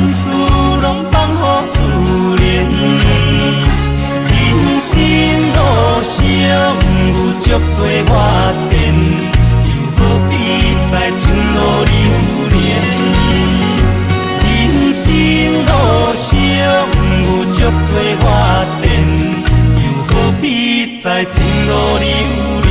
万事拢放乎自然。人生路上有足多花田，又何必在情路流连？人生路上有足多花田，又何必在情路流连？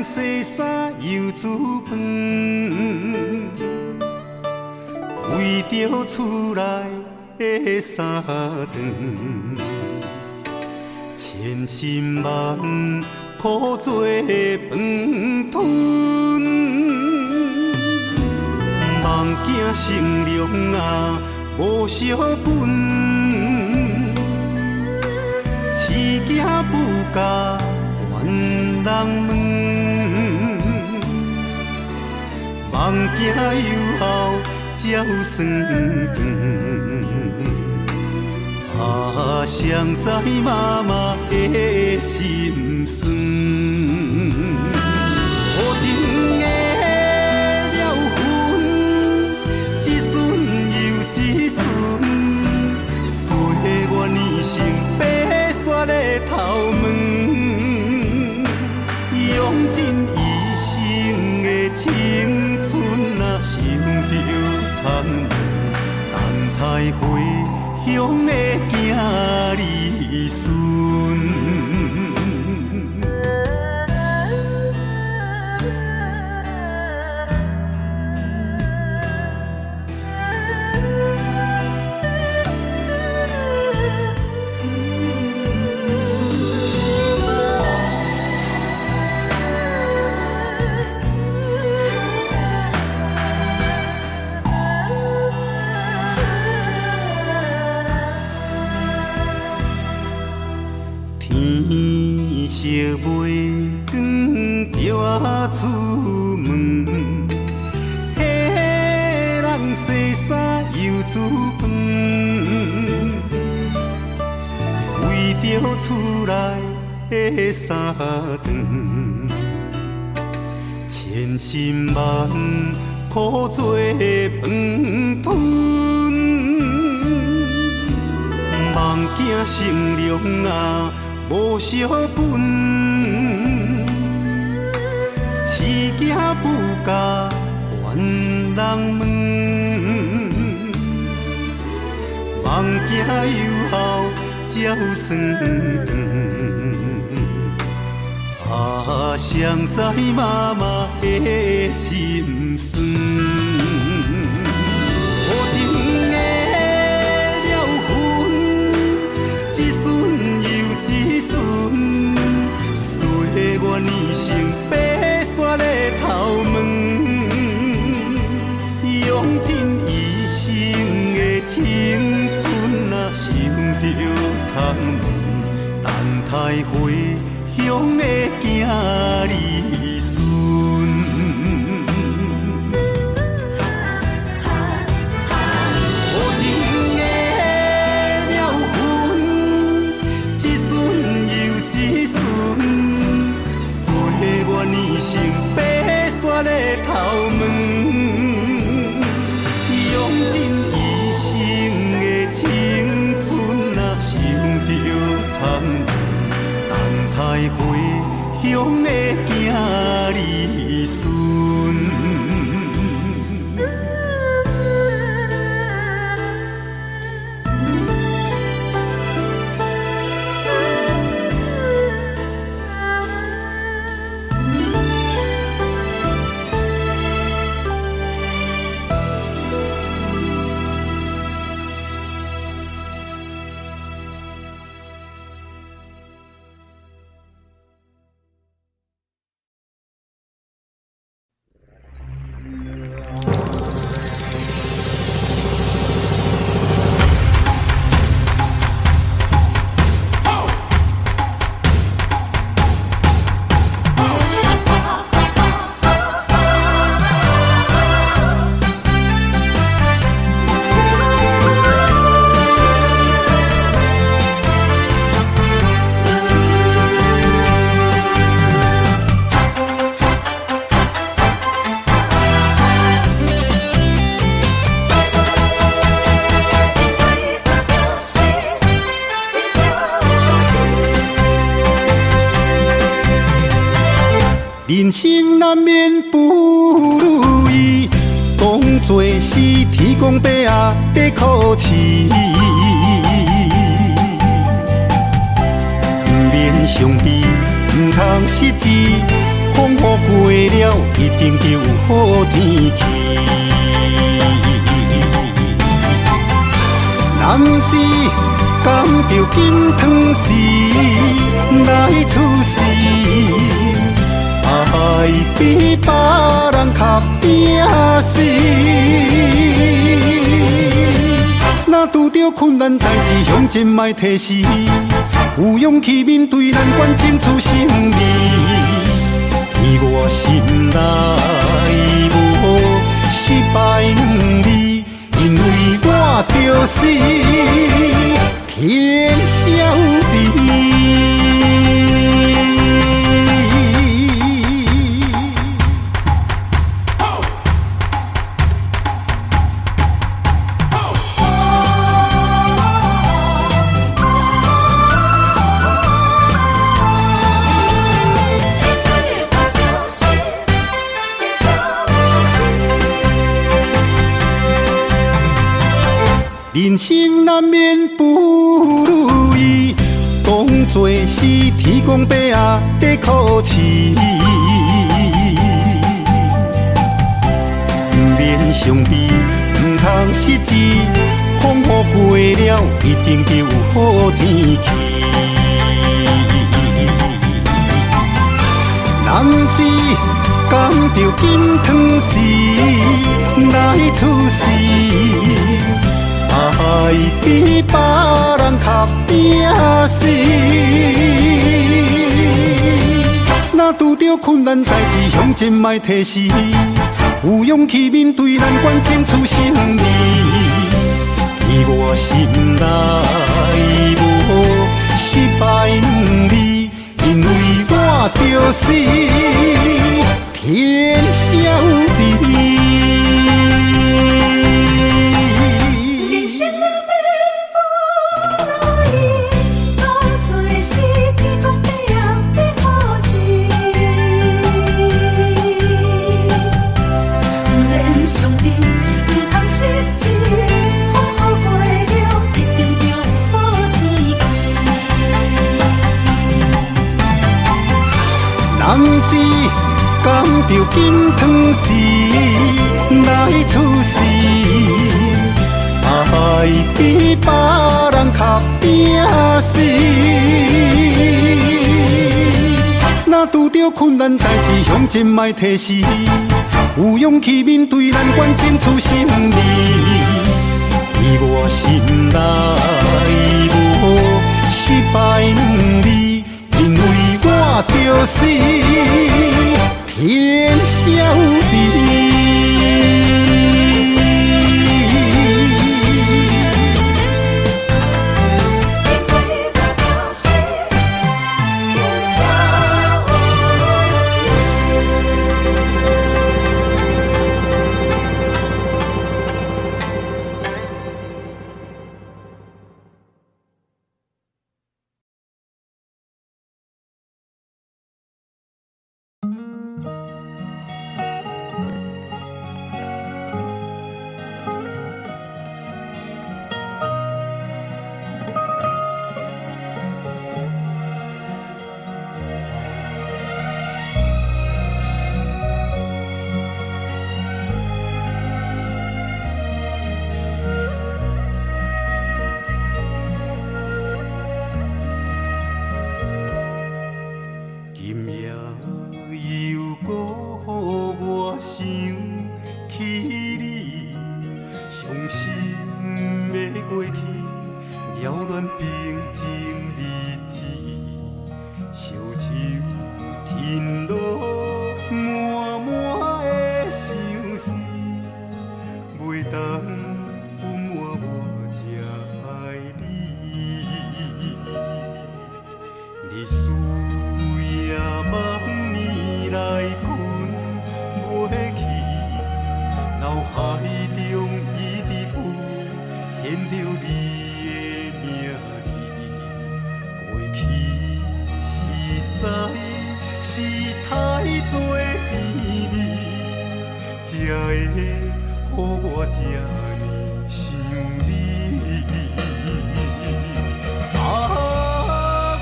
洗衫又煮饭，为着厝内的三顿，千辛万苦做饭吞，梦惊成龙啊无小本，饲囝不教还人问，梦惊有后照算长。谁知妈妈的心酸，无情的了分，一顺又一顺，岁月年成白雪的头毛，用尽一生的青春啊，想着通等待回乡的囝儿孙。天色袂光，就要出门。替人洗衫又煮饭，为着厝内的三顿，千辛万苦做饭吞。梦惊成龙啊！无小本，饲囝不教还人问，梦惊有后照算长。谁知妈妈的心酸，无情的了分，一顺一顺，岁月年成白雪的头毛，用尽一生的青春啊，想着通等待回乡的囝儿孙。年成白雪的头毛，用尽一生的青春啊，想着通等待回乡的囝儿孙。人生难免不如意，当作是天公伯仔在考试。不免伤悲，不通失志，风雨过了，一定就有好天气。男是甘着金汤匙来出世，爱比别人较拼死。若拄着困难代志，向前莫提示，有勇气面对难关，争取胜利。在我心内无失败两字，因为我着是天晓地。人生难免不如意，当作是天公伯仔在考试。免伤悲，唔通失志，风雨过了，一定就有好天气。男是甘着金汤匙来出世，爱比别人较拼死。若拄着困难代志，向前莫提示，有勇气面对难关，争取胜利。在我心内无失败两字，因为我着是天晓地。男是甘着金汤匙来出世，爱比别人较拼死。若拄着困难代志，向前莫提示，有勇气面对难关，争取胜利。在我心内无失败两字，因为我着是天晓地。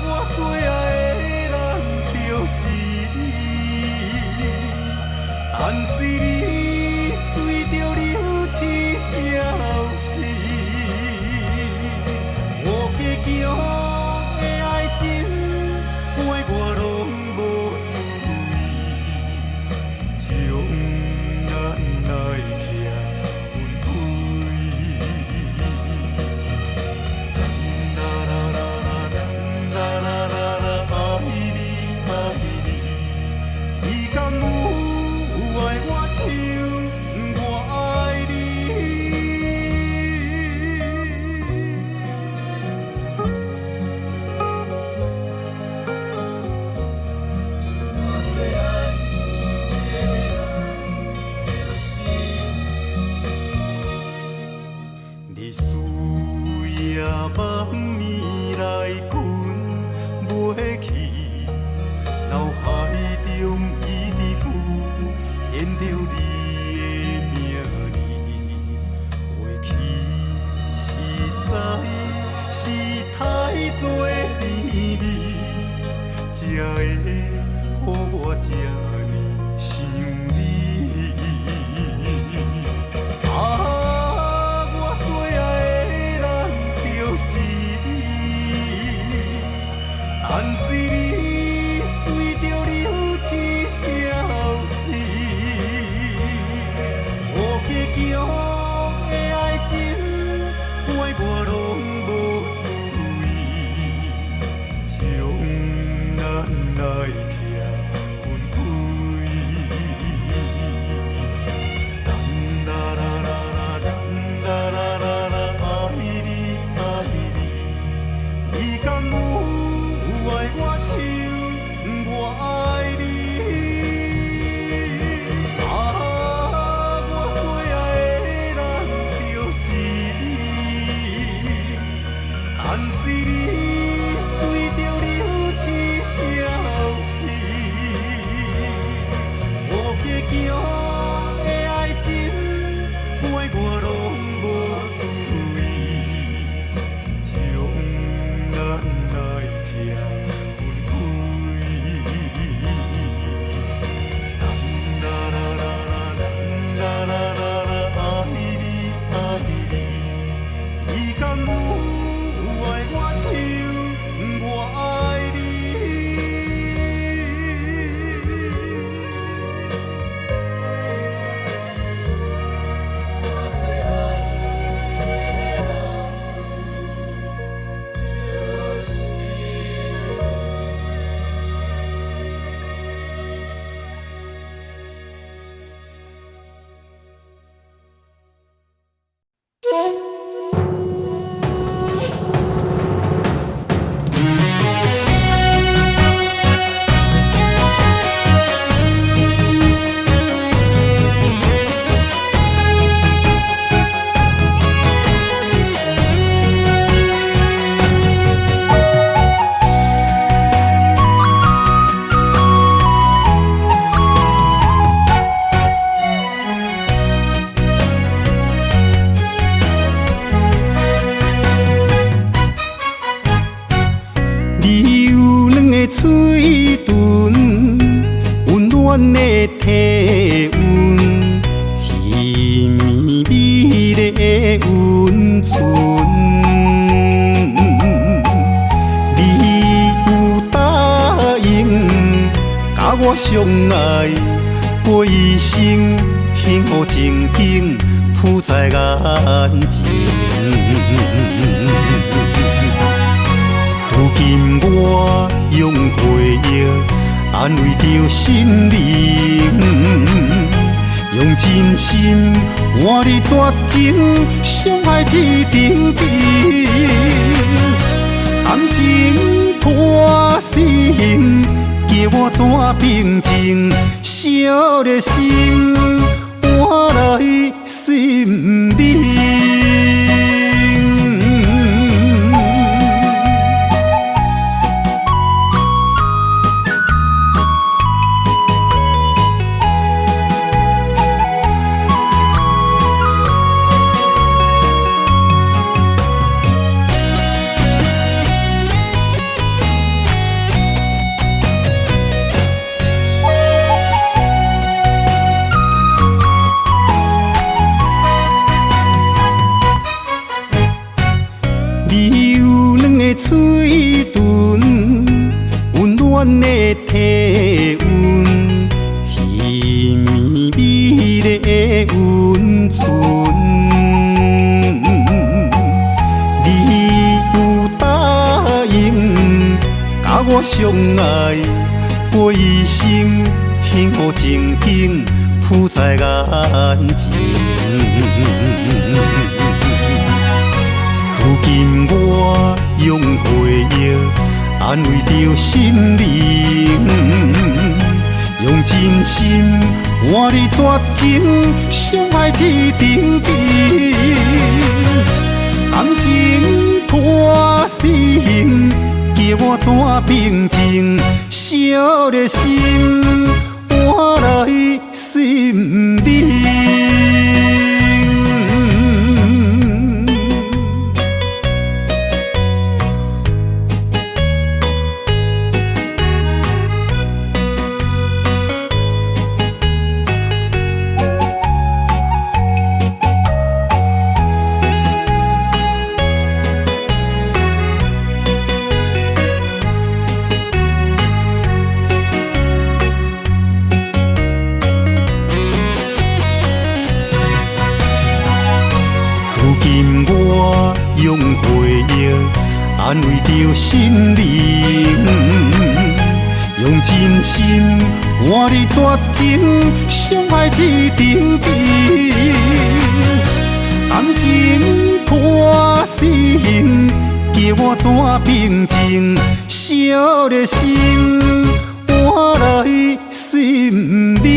我最爱的人就是你。但是你随着流星消失，无计桥的爱情陪我拢无滋味，将咱来听分开。啦啦啦啦啦啦啦啦，爱你爱你，你敢有爱我像我爱你？我最爱的人就是你，水夜梦暝来困袂去，脑海中一直浮现着你的名字，过去实在是太多秘密，才会予我这呢想你。我最爱的人就是你，但是你随着流星消失，无计桥的爱情陪我拢无滋味，将咱来听分开。啦啦啦啦啦啦啦啦，爱你爱你，你敢有爱我像我爱你？我最爱的人就是你，但是你随着流星消失，无计桥的爱情陪我拢无滋味，将咱来听分开。啦啦啦啦啦啦啦啦，爱你爱你，你敢有爱我像我爱你？我最爱的人就是你有两个嘴唇，温暖的体温，稀绵美丽的温存。你有答应，甲我相爱过一生，幸福情景浮在眼前。如今我用回忆安慰着心灵，用真心换你绝情，相爱一定定。感情破心，叫我怎平静？烧热心换来心灵。相爱，背生幸福情景浮在眼前。如今我用回忆安慰着心灵，用真心换你绝情，相爱一定定。感情破心，叫我怎平静？烧热心换来心灵。用回忆安慰着心灵，用真心换你绝情，相爱一定定。感情破心，叫我怎平静？烧热心换来心灵。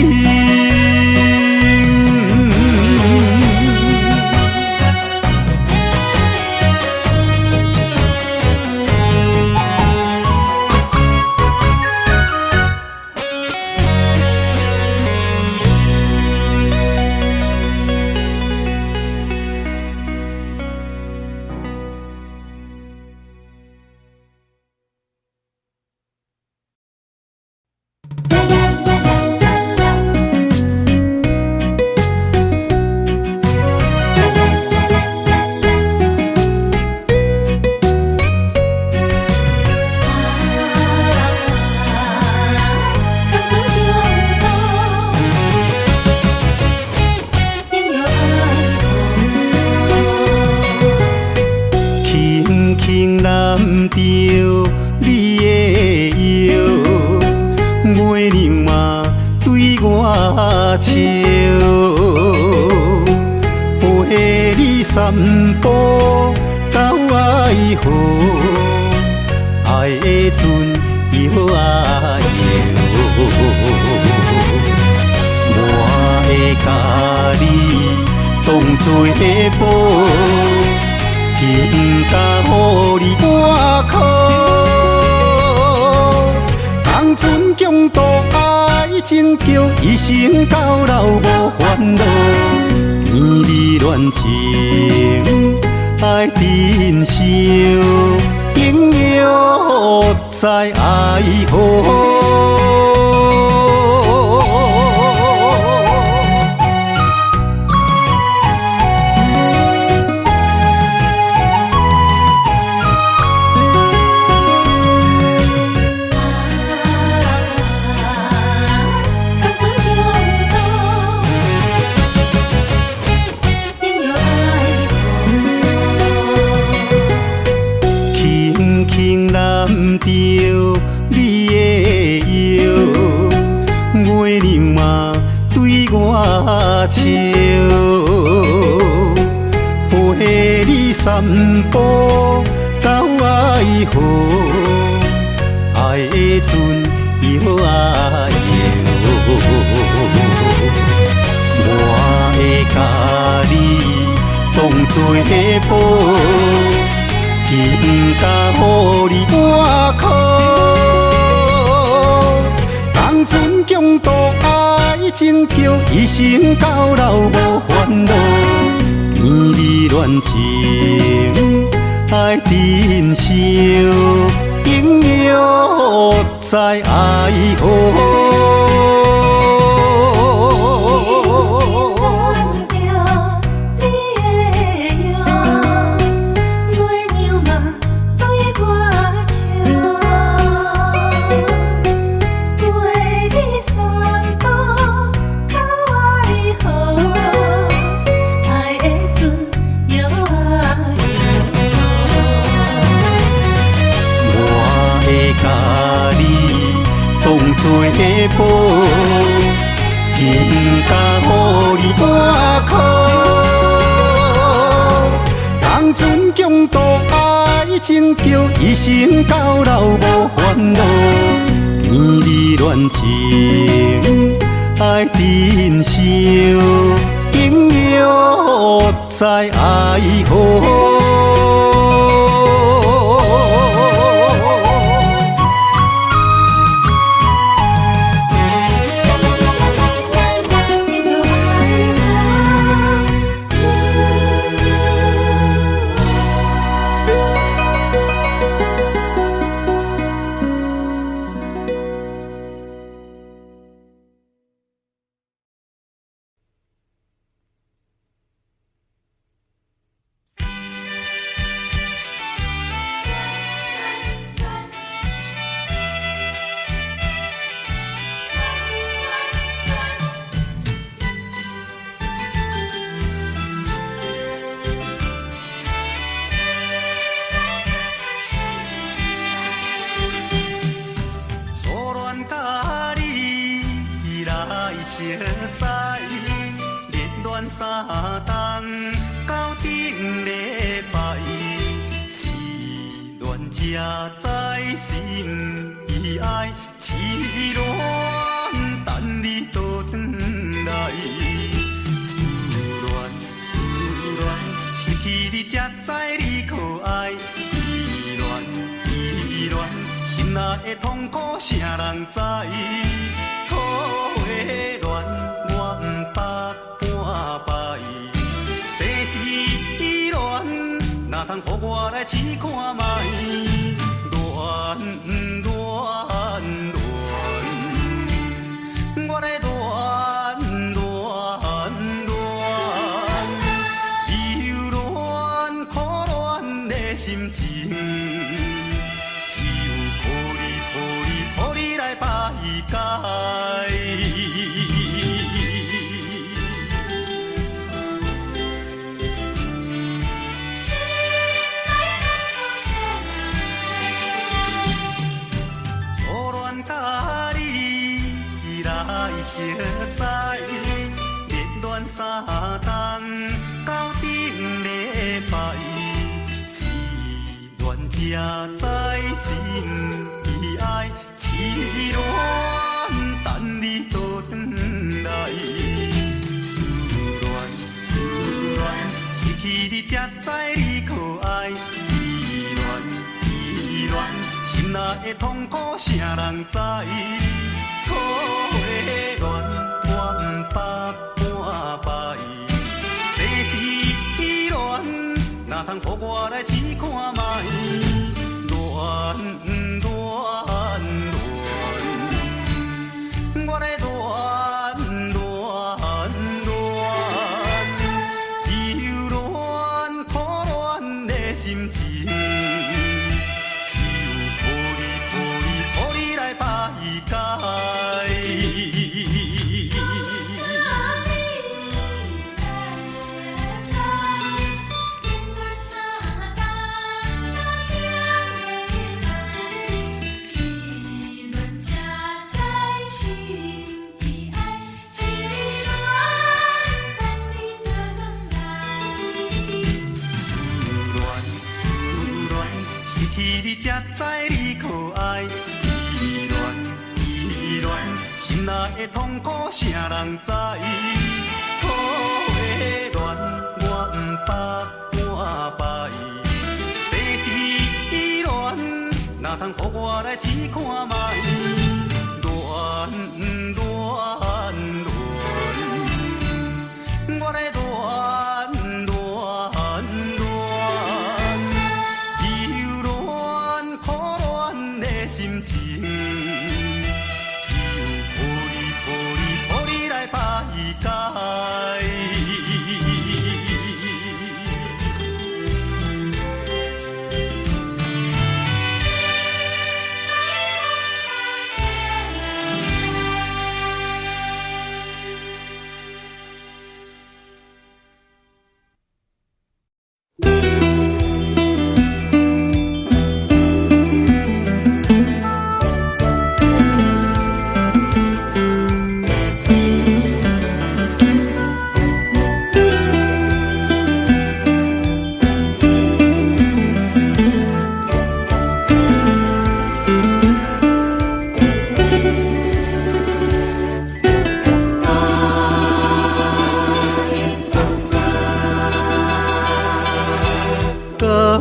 散步到爱河，爱的船摇啊摇，我会甲你当作下步，天甲予你我靠，同船共渡爱情桥，一生到老无烦恼。甜蜜恋情爱珍惜，朋友在爱河。着你的腰，月亮嘛对我笑，陪你散步到爱河，爱的船摇啊摇，我会甲你当作下步。天甲予你我靠，同船共渡爱情桥，一生到老无烦恼。甜蜜恋情爱珍惜，朋友在爱河。成就一生到老无烦恼，甜蜜恋情爱珍惜，朋友在爱护。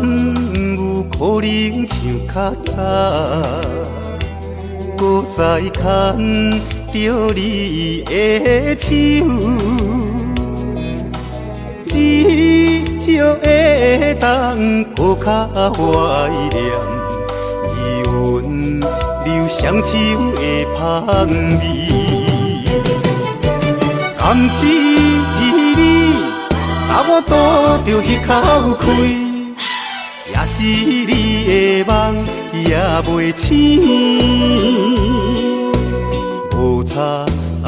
有可能像较早，搁再牵着你的手，至少会当搁较怀念伊温柔双手的香味。甘是你，把我堵着迄口气。也是你的梦也袂醒，无差咱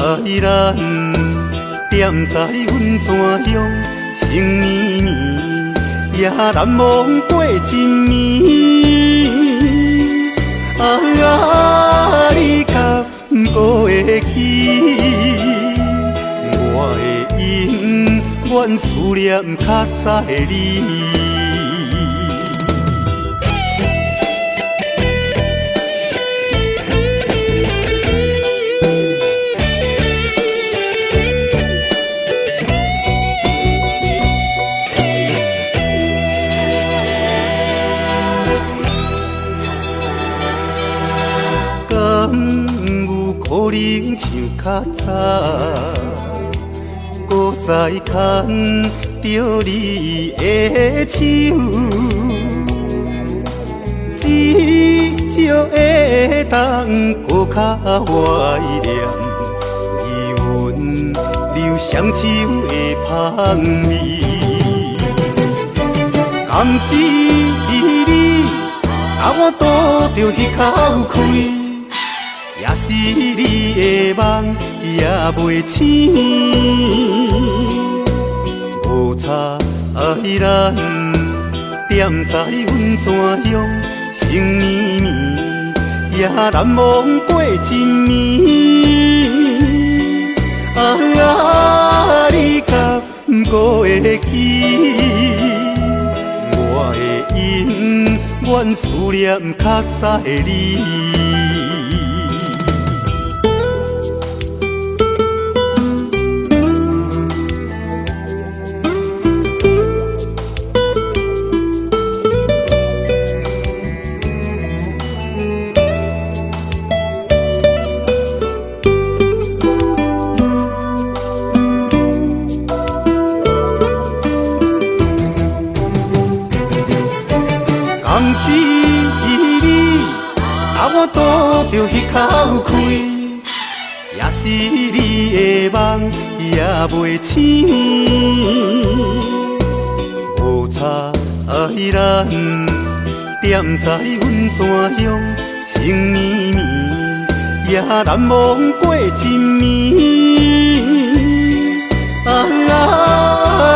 踮在阮山乡情绵绵，也难忘过一暝。你敢搁会记？我的永远思念较早的你。可能像较早，搁再牵着你的手，至少会当搁较怀念伊温柔双手的香味。甘是你，把我堵着迄口气。也是你的梦也袂醒，无差咱踮在阮山乡情绵绵，也难忘过一暝。你敢搁会记？我的永远思念较早的你。甘是你，把我堵着迄口气，也是你的梦也袂醒，无差咱踮在阮山乡情绵绵，也难忘过一暝。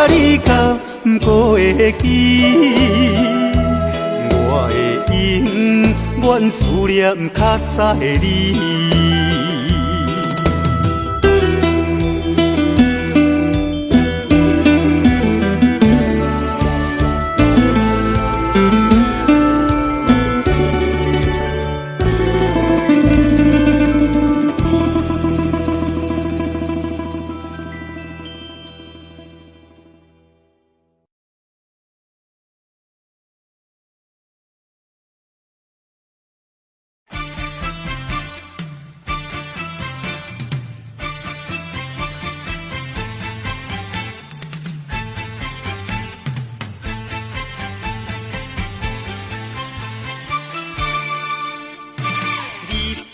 你敢搁会记？我的永远思念较早的你。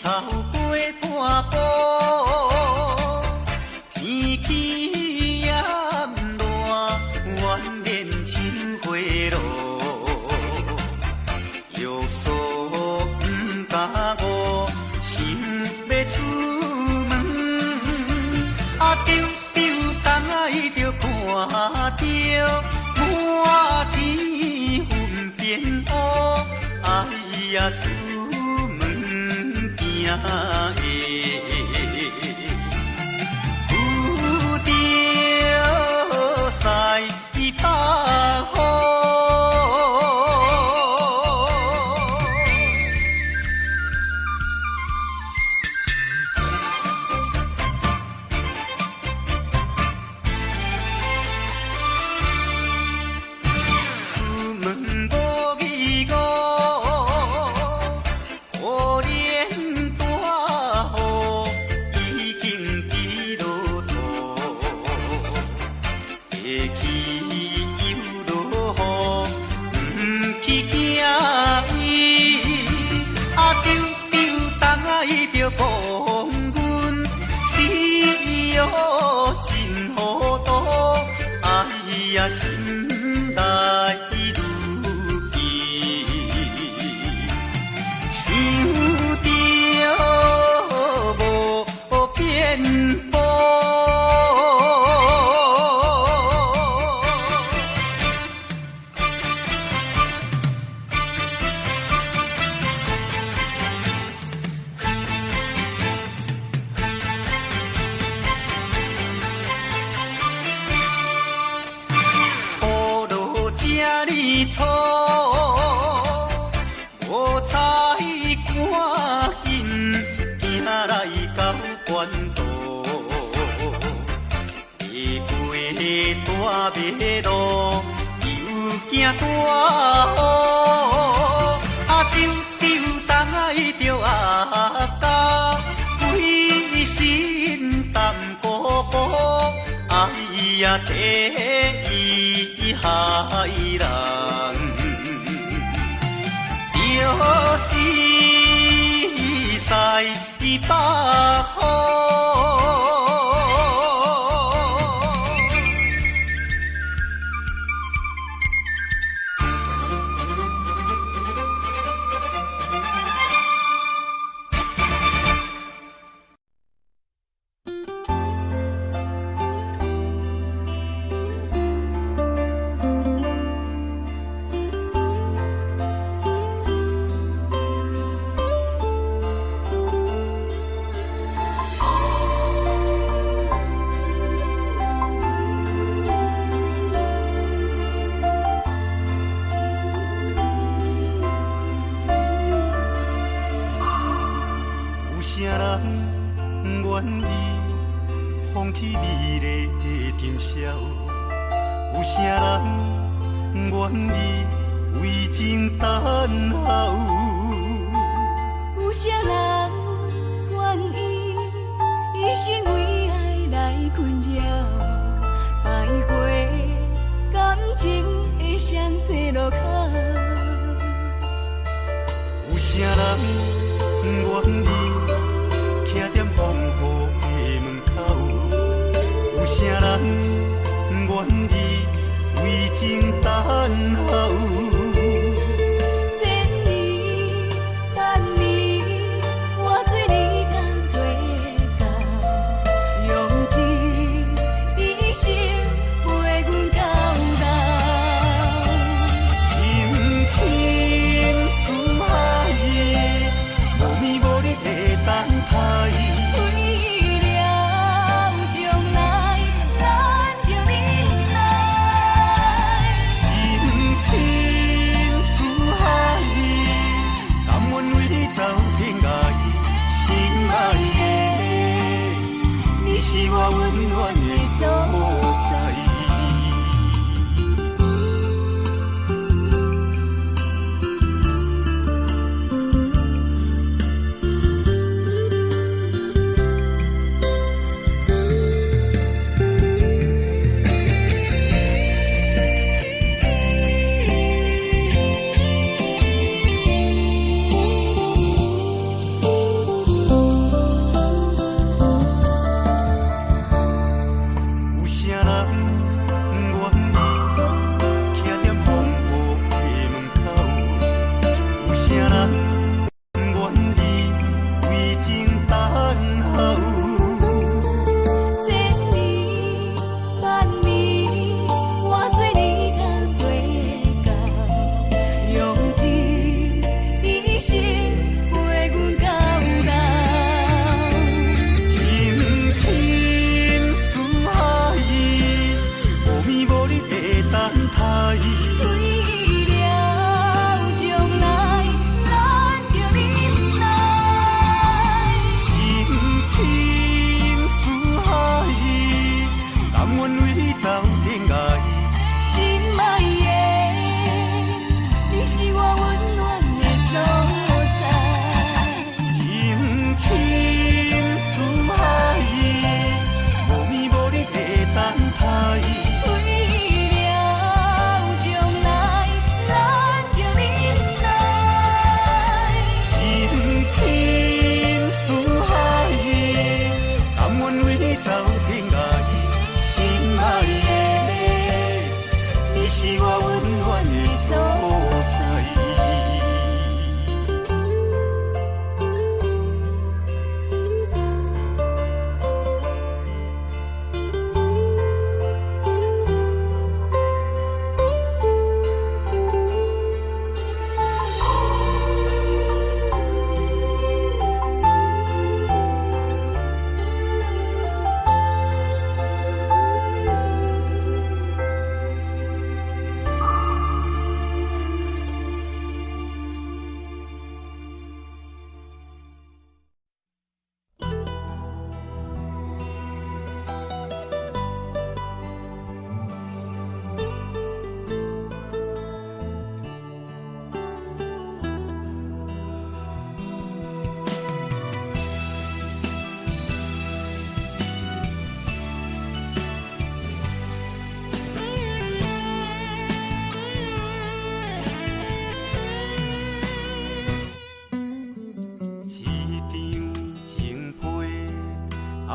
头过半步，天气炎热，蜿蜒像花路，约束不甲我，想要出门，丢东爱着看着满天云变乌，哎呀！有着西北风，出门无迷路，又惊大雨，丢丢东爱着阿家，规身淡薄薄，哎呀，第一害人，着是在北方。有啥人愿意为情等候？有啥人愿意一生为爱来困扰？徘徊感情的双际路口。有啥人愿意徛在风雨的门口？有啥人愿意为情等候？千年等你，我做你同做工，用尽一生陪阮到老。深深思海，无眠无日的等待。为了将来，咱就忍耐。深深思海，甘愿为你走天涯。心爱的，你是我温暖的所在。有啥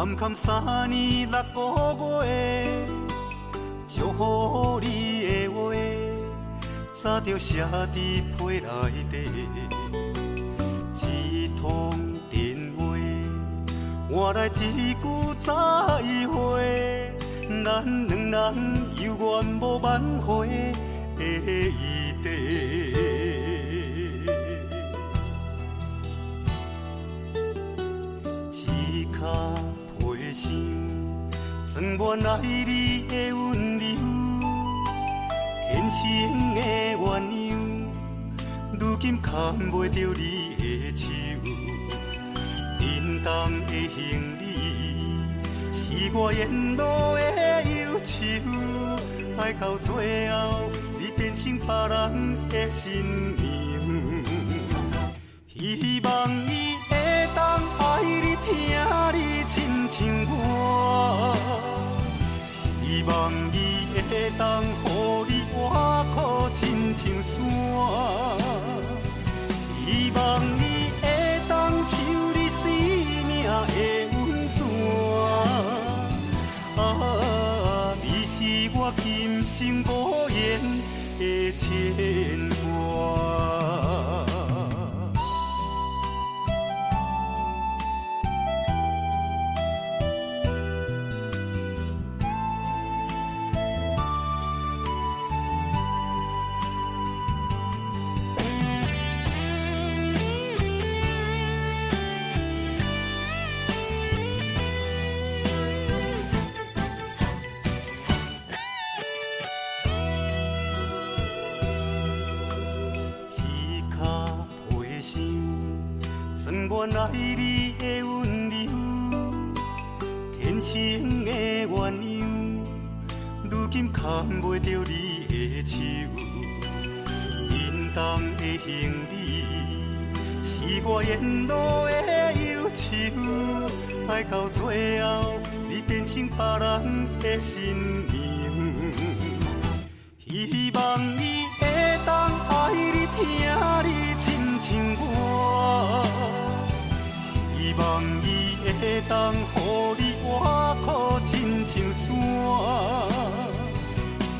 坎坎3年6个月，祝福你的话，早就写伫被内底。一通电话，换来一句再会，咱两人有缘无挽回的余地。一脚皮箱，装满爱你的温柔，天生的鸳鸯，如今牵袂着你的手。沉重的行李，是我沿路的忧愁，爱到最后，你变成别人的新娘。希望伊会当爱你，疼你亲像我；希望伊会当予你活苦亲像山；希望伊会当像你生命的温泉。啊，你是我今生无言的牵挂。我爱你的温柔，天生的鸳鸯，如今牵袂着你的手。沉重的行李，是我沿路的忧愁，爱到最后，你变成别人的新娘。希望伊会当爱你，疼你亲像我。希望伊会当予你活苦亲像山，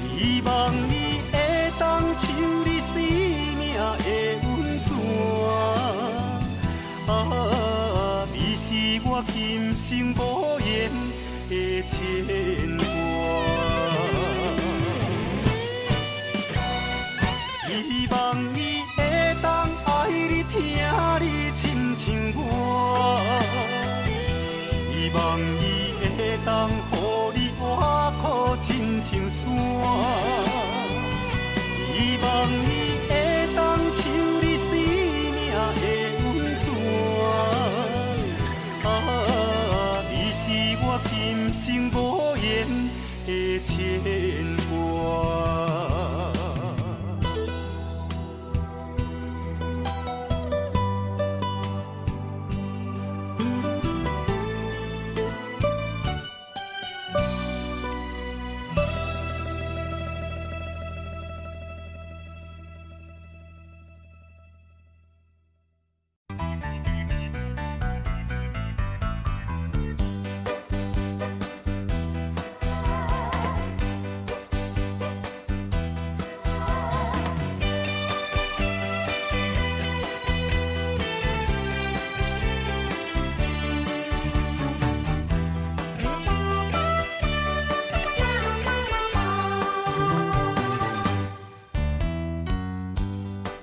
希望伊会当像你生命的温泉。啊，你是我今生无言的牵挂。希望伊会当爱你，疼你亲像我；希望伊会当予你活苦亲像山；希望伊会当像你生命的温泉。啊，你是我今生无言的牵挂。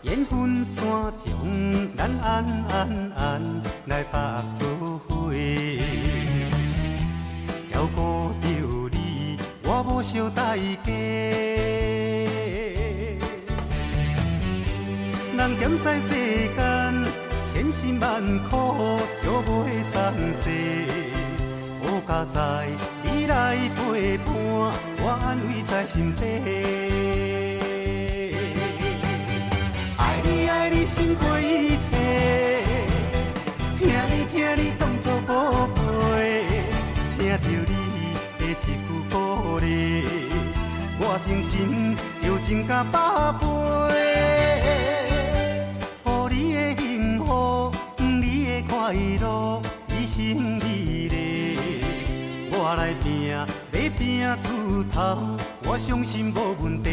缘分线将咱安来拍做伙，超过着你，我无小代价。人踮在世间，千辛万苦就袂散世。好佳哉，你来陪伴，我安慰在心底。爱你胜过一切，听你当作宝贝，听着你的一句鼓励，我精神就增加百倍。予你的幸福，你的快乐，一生美丽。我来拼，要拼出头，我相信无问题。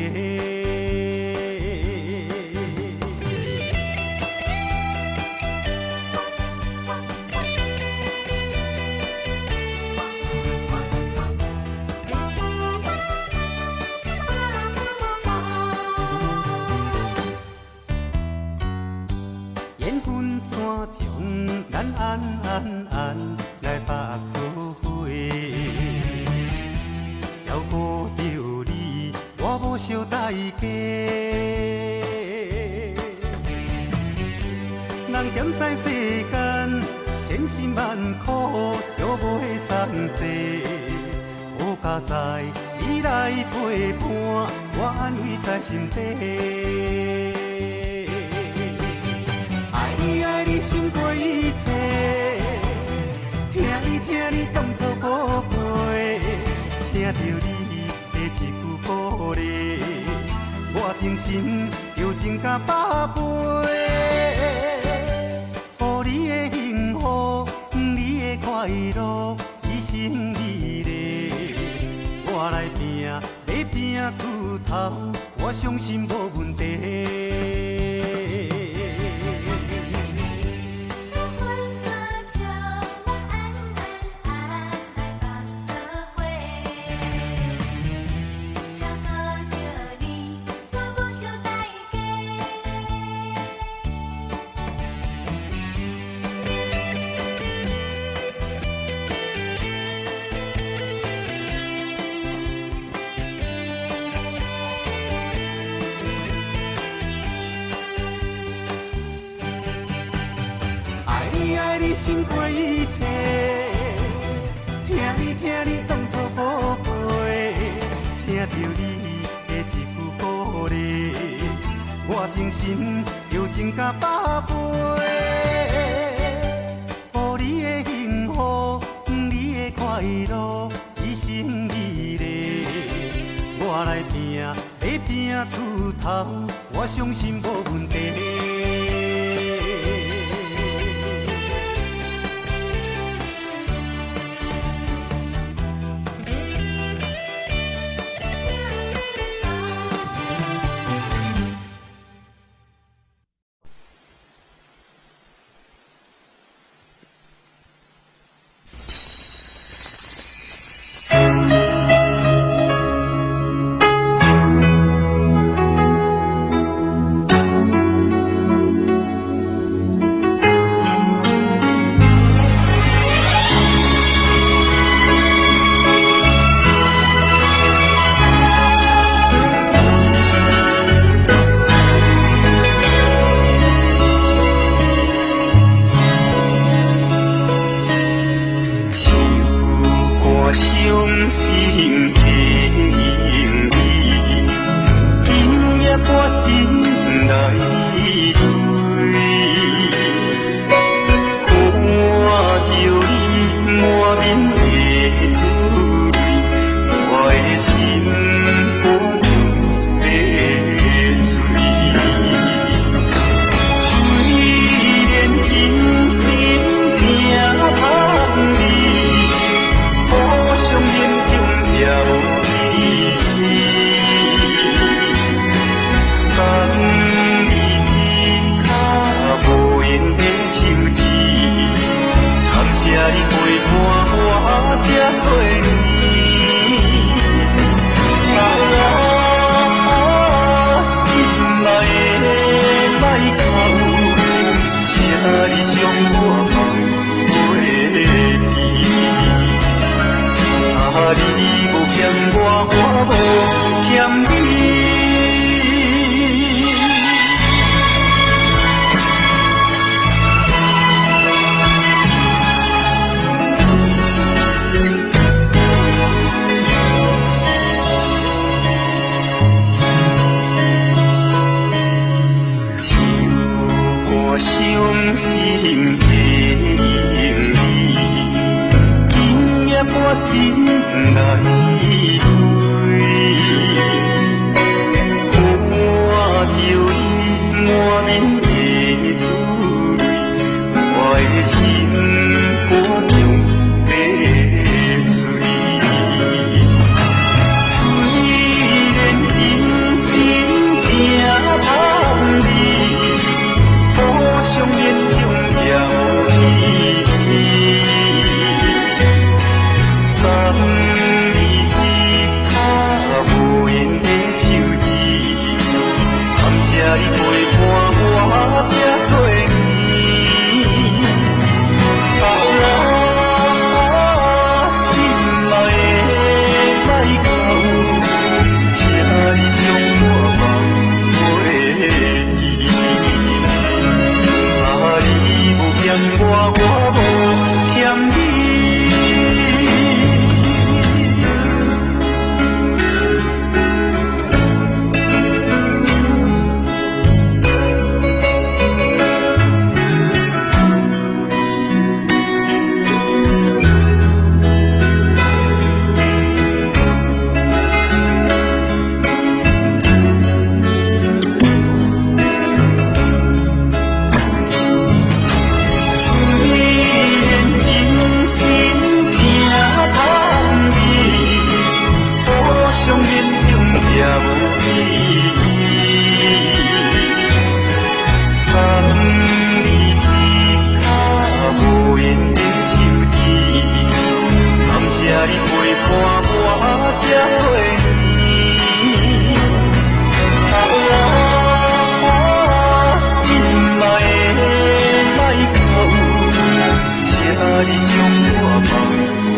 缘分线将咱安来拍做伙，照顾着你，我无小代价。人咸在世间，千辛万苦就袂散世。好佳哉，你来陪伴，我安慰在心底。爱你胜过一切，听你当作宝贝，听着你的一句鼓励，我精神就情甲百倍。予你的幸福，你的快乐，一生美丽。我来拼，要拼出头，我相信无问题。爱你胜过一切，听你当作宝贝，听着你的一句鼓励，我精神就情甲百倍。予你的幸福，你的快乐，一生美丽。我来拼，要拼出头，我相信无问题。我的心肝中白水。这多年，心爱的莫哭，请你将我放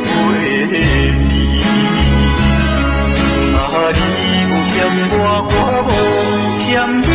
回你。你有欠我，我无欠你。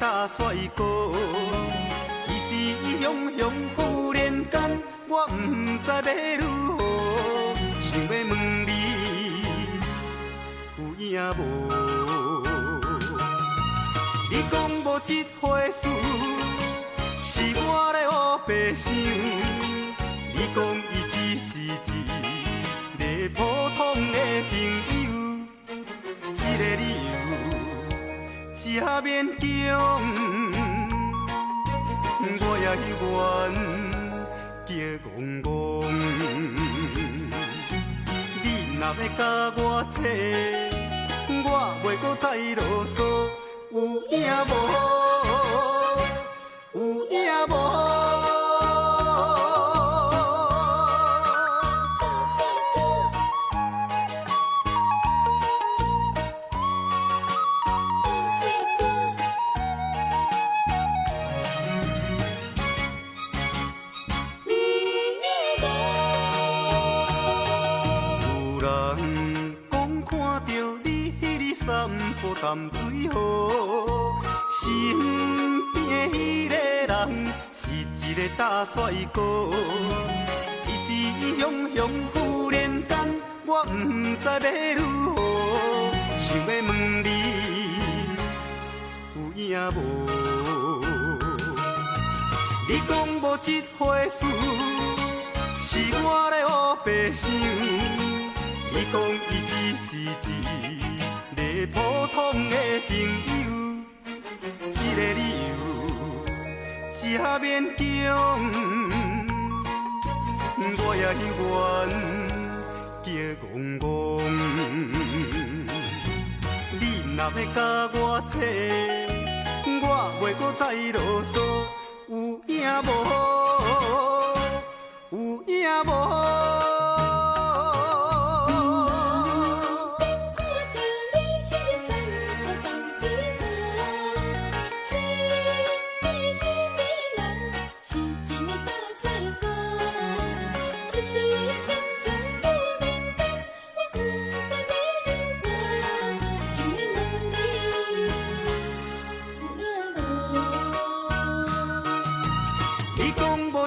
大帅哥，只是伊雄雄忽然间，我不知要如何，想要问你有影无？你讲无这回事，是我咧黑白想。你讲伊只是一个普通的朋友，这个理由。这勉强，我也愿结戆戆。你若要甲我扯，我袂搁再啰嗦。有影无？有影无？淡对好，身边迄个人是一个大帅哥，只是伊雄雄忽然间，我不知要如何，想要问你有影无？你讲无这回事，是我咧黑白想。你讲伊只是一个普通的朋友，这个理由这勉强，我也愿结戆戆。你若要甲我扯，我袂搁再啰嗦。有影无？有影无？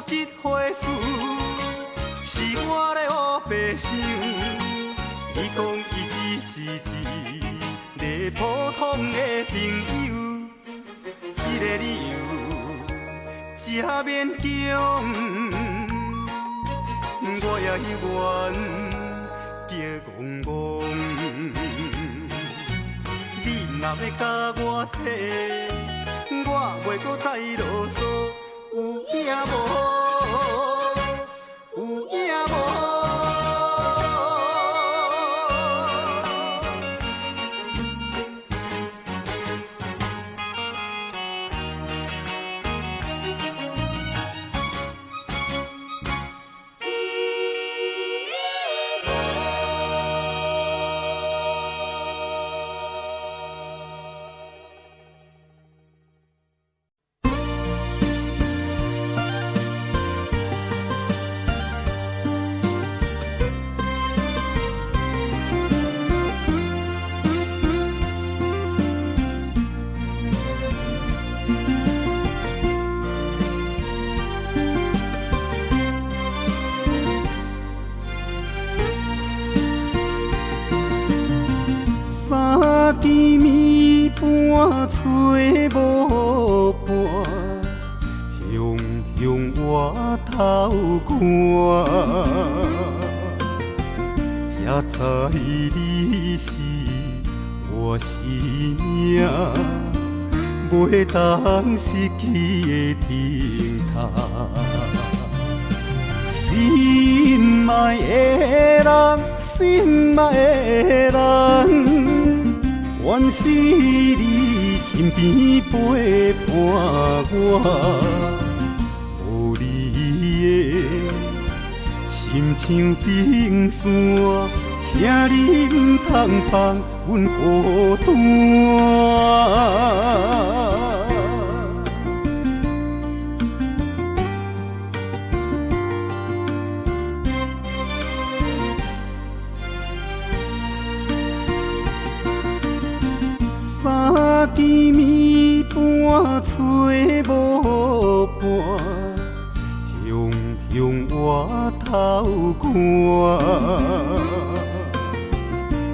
这回事是我咧黑白想，你讲伊只是一个普通的朋友，这个理由这勉强，我也愿结戆戆。你若要甲我扯，我袂搁再啰嗦。有影无？有影无？半找无伴，雄雄我头看，才知你是我生命袂当失去的天堂。心爱的人，心爱的人，愿是你身边陪伴我。无你的心像冰山，请你唔通放阮孤单。三更暝半找无伴，雄雄我头看，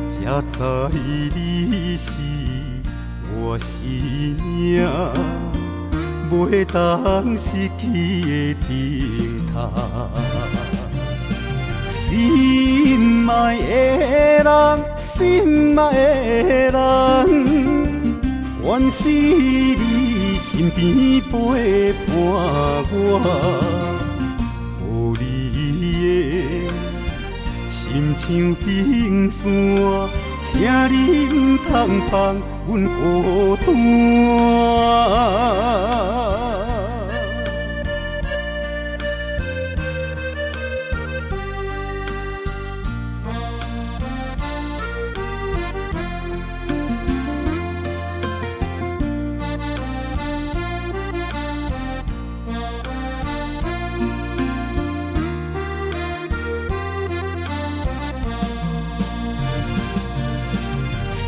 才知你是我生命袂当失去的天堂。心爱的人，心爱的人，愿是你身边陪伴我。无你的心像冰山，请你唔通放阮孤单。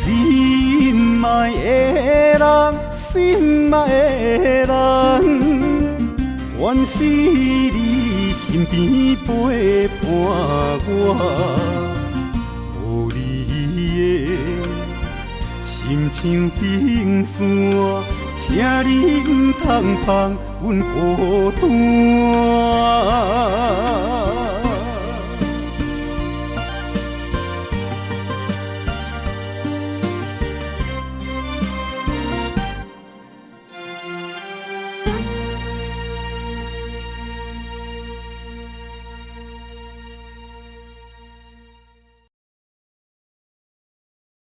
心爱的人，心爱的人，愿是你身边陪伴我。无你的心像冰山，请你唔通放阮孤单。